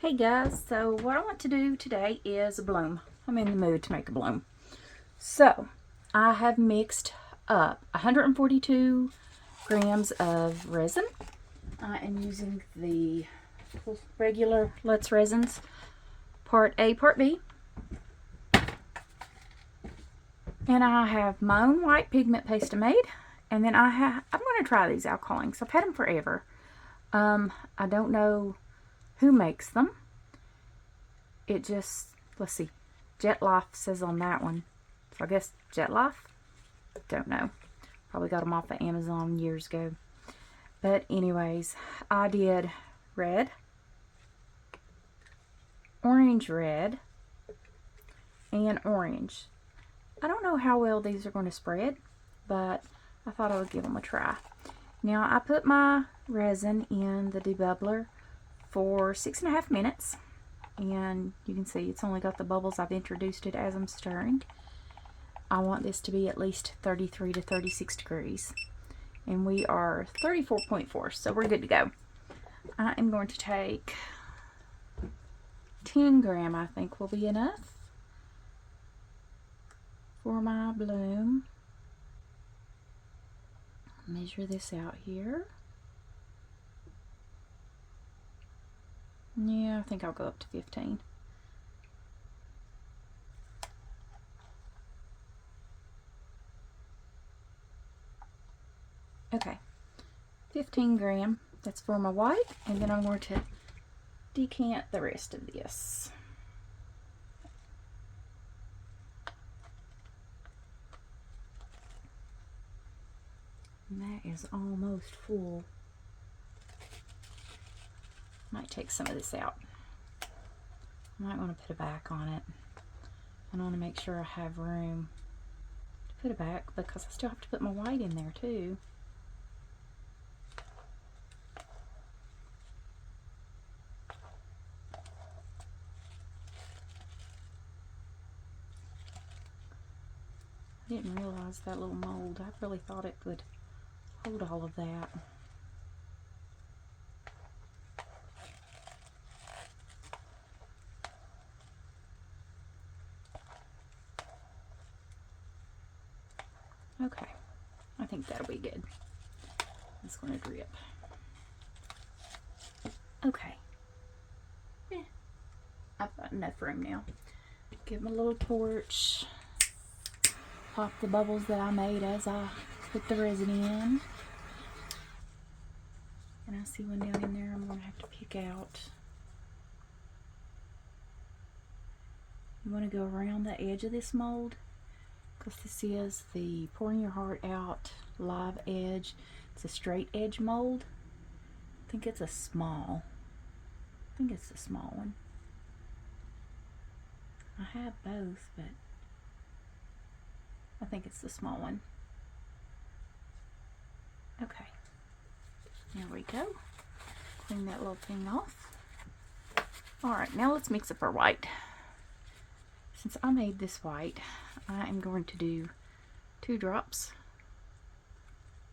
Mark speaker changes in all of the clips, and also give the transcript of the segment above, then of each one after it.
Speaker 1: Hey guys, so what I want to do today is a bloom. I'm in the mood to make a bloom. So I have mixed up 142 grams of resin. I am using the regular Let's Resins, part A, part B. And I have my own white pigment paste I made. And then I'm going to try these alcohol inks. I've had them forever. I don't know who makes them. It just, let's see, Jet Life says on that one. So I guess Jet Life? Don't know. Probably got them off of Amazon years ago. But anyways, I did red, orange red, and orange. I don't know how well these are going to spread, but I thought I would give them a try. Now I put my resin in the debubbler for 6.5 minutes. And you can see it's only got the bubbles. I've introduced it as I'm stirring. I want this to be at least 33 to 36 degrees. And we are 34.4, so we're good to go. I am going to take 10 gram, I think will be enough for my bloom. Measure this out here. Yeah, I think I'll go up to 15. Okay, 15 gram. That's for my white, and then I'm going to decant the rest of this. And that is almost full. Might take some of this out. I might want to put a back on it. I want to make sure I have room to put it back because I still have to put my white in there too. I didn't realize that little mold. I really thought it would hold all of that. Okay, I think that'll be good. It's going to drip. Okay. I've got enough room now. Give them a little torch. Pop the bubbles that I made as I put the resin in. And I see one down in there I'm going to have to pick out. You want to go around the edge of this mold because this is the Pouring Your Heart Out live edge. It's a straight edge mold. I think it's a small. I think it's the small one. I have both, but I think it's the small one. Okay. There we go. Clean that little thing off. Alright, now let's mix up our white. Since I made this white, I am going to do 2 drops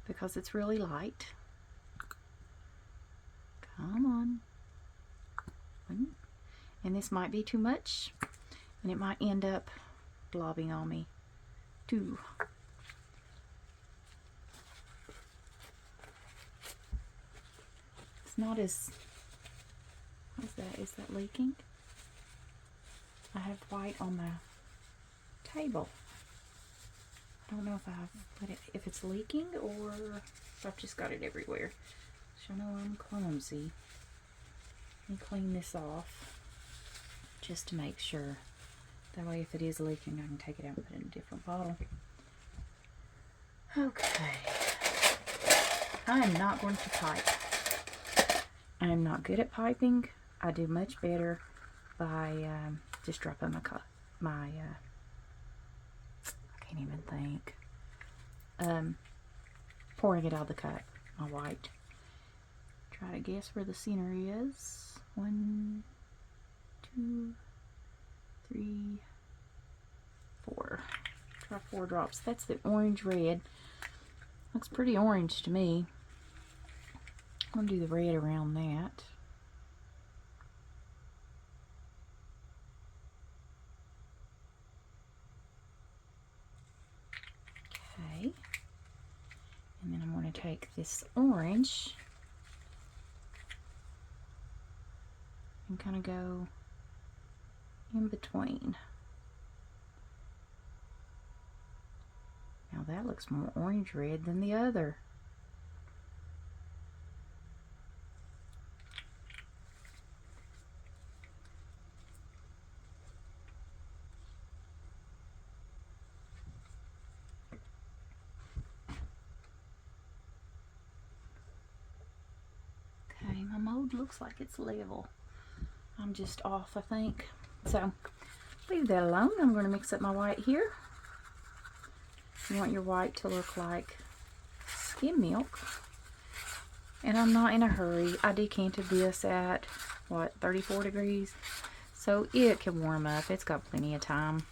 Speaker 1: because it's really light. Come on. And this might be too much, and it might end up blobbing on me too. It's not as, what's that? Is that leaking? I have white on the table. I don't know if if it's leaking or if I've just got it everywhere. So I know I'm clumsy. Let me clean this off just to make sure. That way if it is leaking I can take it out and put it in a different bottle. Okay. I am not going to pipe. I am not good at piping. I do much better by just dropping I can't even think. Pouring it out of the cup, my white. Try to guess where the center is. 1, 2, 3, 4. Try 4 drops. That's the orange red. Looks pretty orange to me. I'm going to do the red around that. take this orange and kind of go in between. Now that looks more orange red than the other. Okay, my mold looks like it's level. I'm just off, I think. So leave that alone. I'm going to mix up my white here. You want your white to look like skim milk. And I'm not in a hurry. I decanted this at, what, 34 degrees? So it can warm up. It's got plenty of time.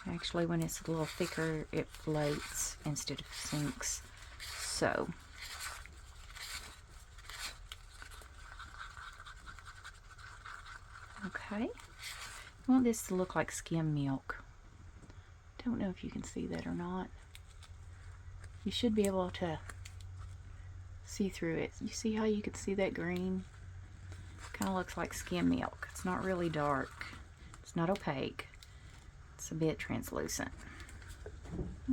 Speaker 1: Actually, when it's a little thicker, it floats instead of sinks. So, okay. I want this to look like skim milk. Don't know if you can see that or not. You should be able to see through it. You see how you can see that green? Kind of looks like skim milk. It's not really dark. It's not opaque. It's a bit translucent.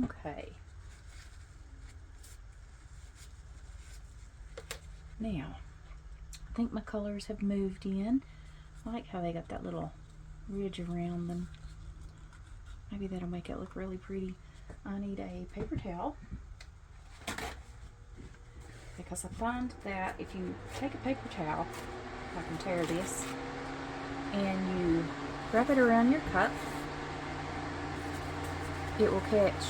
Speaker 1: Okay. Now, I think my colors have moved in. I like how they got that little ridge around them. Maybe that'll make it look really pretty. I need a paper towel, because I find that if you take a paper towel, I can tear this, and you wrap it around your cup, it will catch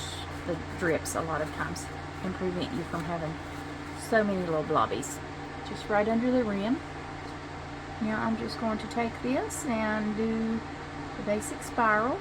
Speaker 1: the drips a lot of times and prevent you from having so many little blobbies. Just right under the rim. Now I'm just going to take this and do the basic spiral.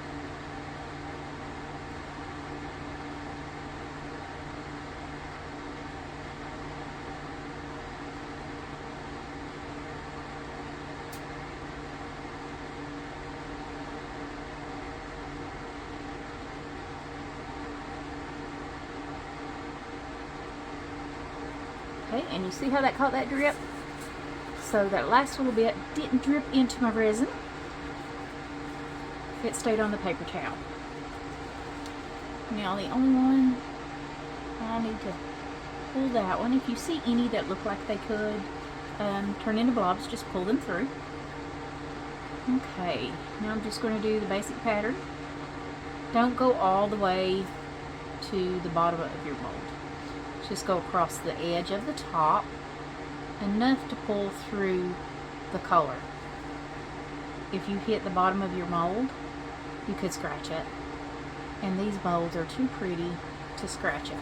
Speaker 1: Okay, and you see how that caught that drip? So that last little bit didn't drip into my resin. It stayed on the paper towel. Now the only one, I need to pull that one. If you see any that look like they could turn into blobs, just pull them through. Okay, now I'm just going to do the basic pattern. Don't go all the way to the bottom of your mold. Just go across the edge of the top, enough to pull through the color. If you hit the bottom of your mold, you could scratch it. And these molds are too pretty to scratch it.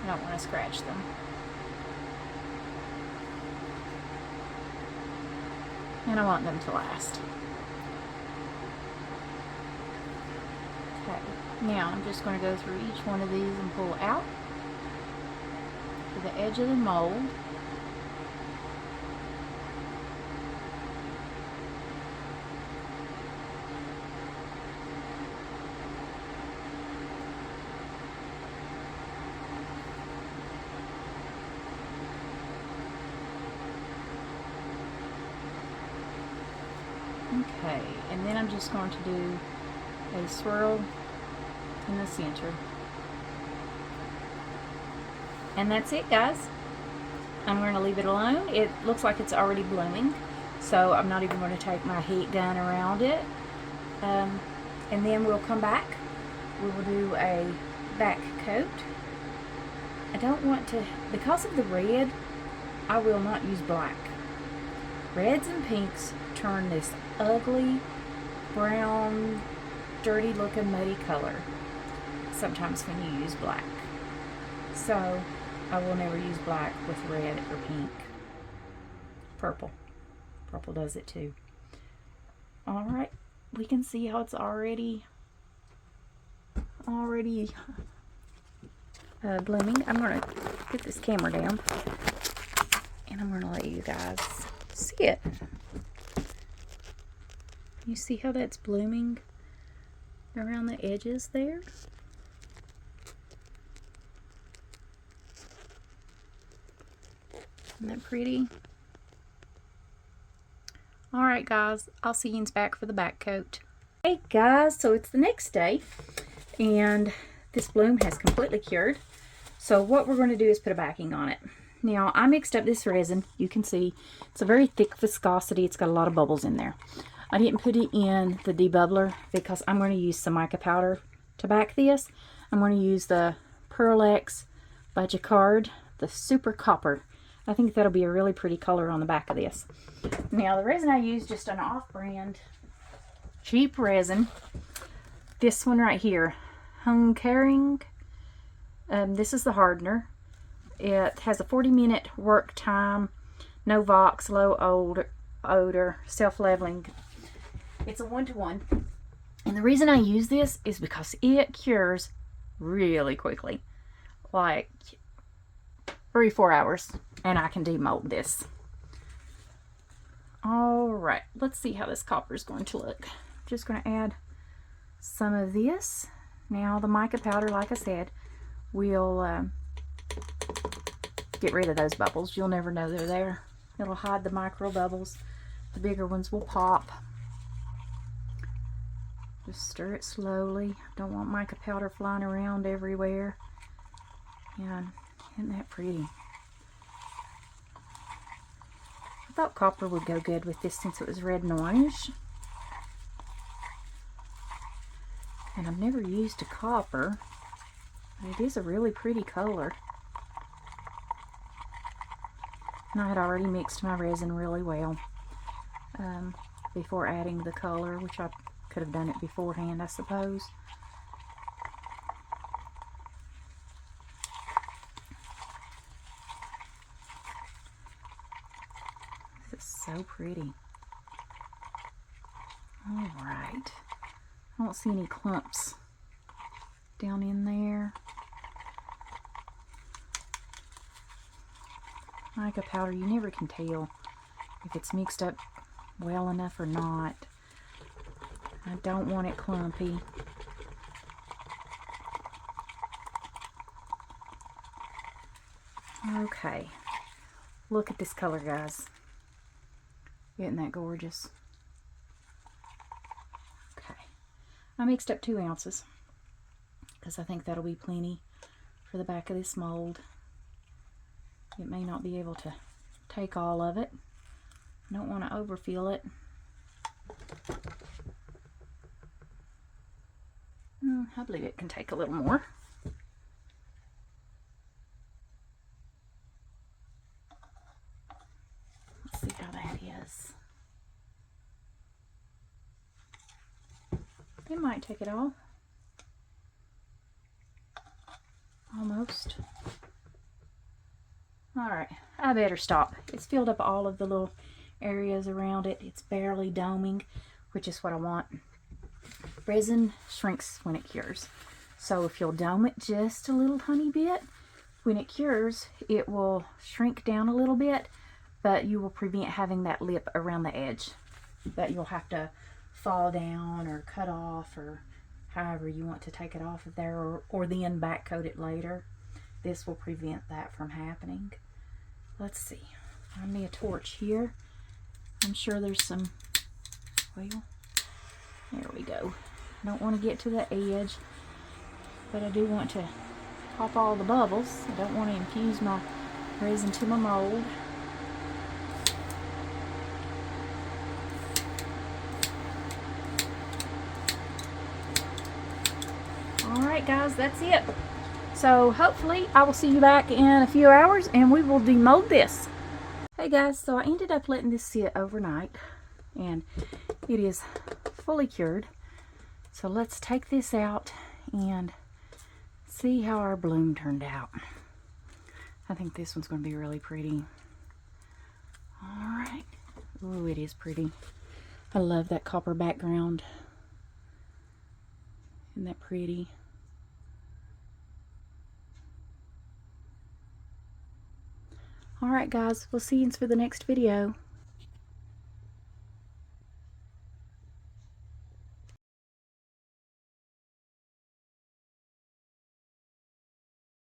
Speaker 1: I don't want to scratch them. And I want them to last. Okay, now I'm just going to go through each one of these and pull out to the edge of the mold. Okay, and then I'm just going to do a swirl in the center. And that's it, guys. I'm going to leave it alone. It looks like it's already blooming, so I'm not even going to take my heat gun around it. And then we'll come back. We will do a back coat. I don't want to, because of the red, I will not use black. Reds and pinks turn this ugly, brown, dirty looking muddy color sometimes when you use black. So I will never use black with red or pink. Purple. Purple does it too. Alright, we can see how it's already blooming. I'm going to get this camera down and I'm going to let you guys see it. You see how that's blooming around the edges there? Isn't that pretty? Alright guys, I'll see you back for the back coat. Hey guys, so it's the next day and this bloom has completely cured. So what we're going to do is put a backing on it. Now I mixed up this resin. You can see it's a very thick viscosity. It's got a lot of bubbles in there. I didn't put it in the debubbler because I'm going to use some mica powder to back this. I'm going to use the Pearl X by Jacquard, the Super Copper. I think that'll be a really pretty color on the back of this. Now the resin I used, just an off-brand cheap resin. This one right here, Hungering. This is the hardener. It has a 40-minute work time, no Vox, low odor, self-leveling. It's a 1-to-1. And the reason I use this is because it cures really quickly. Like 3-4 hours. And I can demold this. Alright, let's see how this copper is going to look. Just going to add some of this. Now the mica powder, like I said, will get rid of those bubbles. You'll never know they're there. It'll hide the micro bubbles. The bigger ones will pop. Just stir it slowly. Don't want mica powder flying around everywhere. And isn't that pretty? I thought copper would go good with this since it was red and orange. And I've never used a copper, but it is a really pretty color. And I had already mixed my resin really well before adding the color, which I could have done it beforehand, I suppose. This is so pretty. Alright. I don't see any clumps down in there. Mica powder, you never can tell if it's mixed up well enough or not. I don't want it clumpy. Okay, look at this color, guys. Isn't that gorgeous? Okay, I mixed up 2 ounces because I think that'll be plenty for the back of this mold. It may not be able to take all of it. I don't want to overfill it. I believe it can take a little more. Let's see how that is. It might take it all. Almost. Alright, I better stop. It's filled up all of the little areas around it. It's barely doming, which is what I want. Resin shrinks when it cures. So if you'll dome it just a little tiny bit, when it cures, it will shrink down a little bit, but you will prevent having that lip around the edge that you'll have to fall down or cut off, or however you want to take it off of there, or then back coat it later. This will prevent that from happening. Let's see. Find me a torch here. I'm sure there's some, well, there we go. I don't want to get to the edge, but I do want to pop all the bubbles. I don't want to infuse my resin to my mold. Alright guys, that's it. So hopefully I will see you back in a few hours and we will demold this. Hey guys, so I ended up letting this sit overnight and it is fully cured. So let's take this out and see how our bloom turned out. I think this one's going to be really pretty. Alright. Ooh, it is pretty. I love that copper background. Isn't that pretty? Alright guys, we'll see you for the next video.